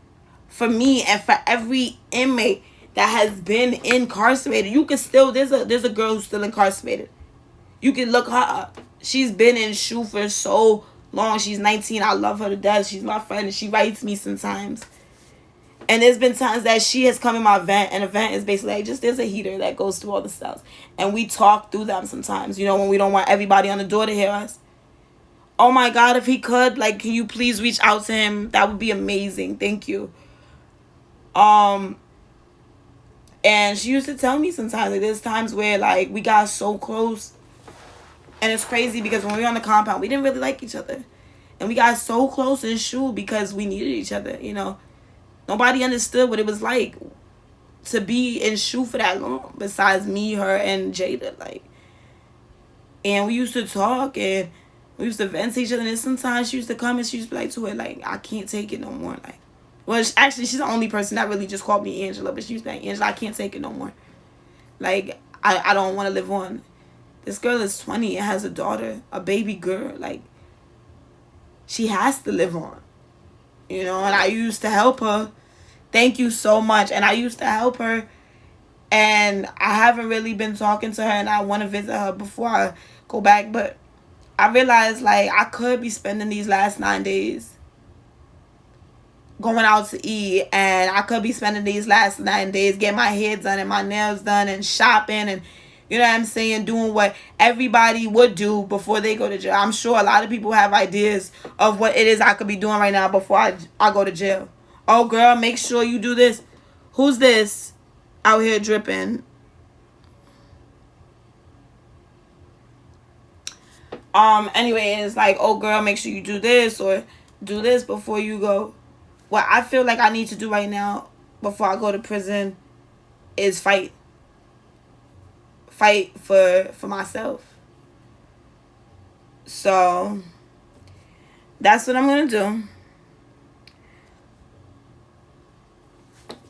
for me and for every inmate that has been incarcerated. You can still, there's a girl who's still incarcerated. You can look her up. She's been in SHU for so long. She's 19. I love her to death. She's my friend, and she writes me sometimes. And there's been times that she has come in my vent, and a vent is basically like, just, there's a heater that goes through all the cells. And we talk through them sometimes, you know, when we don't want everybody on the door to hear us. Oh my God, if he could, like, can you please reach out to him? That would be amazing. Thank you. And she used to tell me sometimes, like, there's times where, like, we got so close. And it's crazy because when we were on the compound, we didn't really like each other. And we got so close in SHU because we needed each other, you know. Nobody understood what it was like to be in SHU for that long, besides me, her, and Jada. Like, and we used to talk, and we used to vent to each other. And sometimes she used to come and she used to be like, Tuitt, like, I can't take it no more. Like, well, actually, she's the only person that really just called me Angela. But she used to be like, Angela, I can't take it no more. Like, I don't want to live on. This girl is 20 and has a daughter, a baby girl. Like, she has to live on. You know, and I used to help her. Thank you so much. And I used to help her. And I haven't really been talking to her. And I want to visit her before I go back. But I realized, like, I could be spending these last 9 days going out to eat. And I could be spending these last 9 days getting my hair done and my nails done and shopping and, you know what I'm saying, doing what everybody would do before they go to jail. I'm sure a lot of people have ideas of what it is I could be doing right now before I go to jail. Oh, girl, make sure you do this. Who's this out here dripping? Anyway, it's like, oh, girl, make sure you do this or do this before you go. What I feel like I need to do right now before I go to prison is fight. Fight for myself. So that's what I'm gonna do.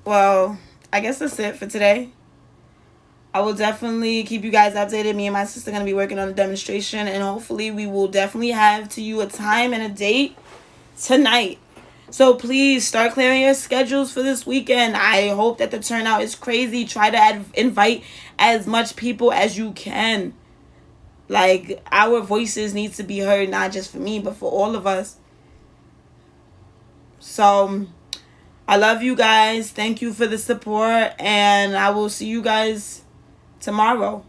Well, I guess that's it for today. I will definitely keep you guys updated. Me and my sister are gonna be working on a demonstration, and hopefully we will definitely have to you a time and a date tonight. So please start clearing your schedules for this weekend. I hope that the turnout is crazy. Try to invite as much people as you can. Like, our voices need to be heard, not just for me, but for all of us. So, I love you guys. Thank you for the support. And I will see you guys tomorrow.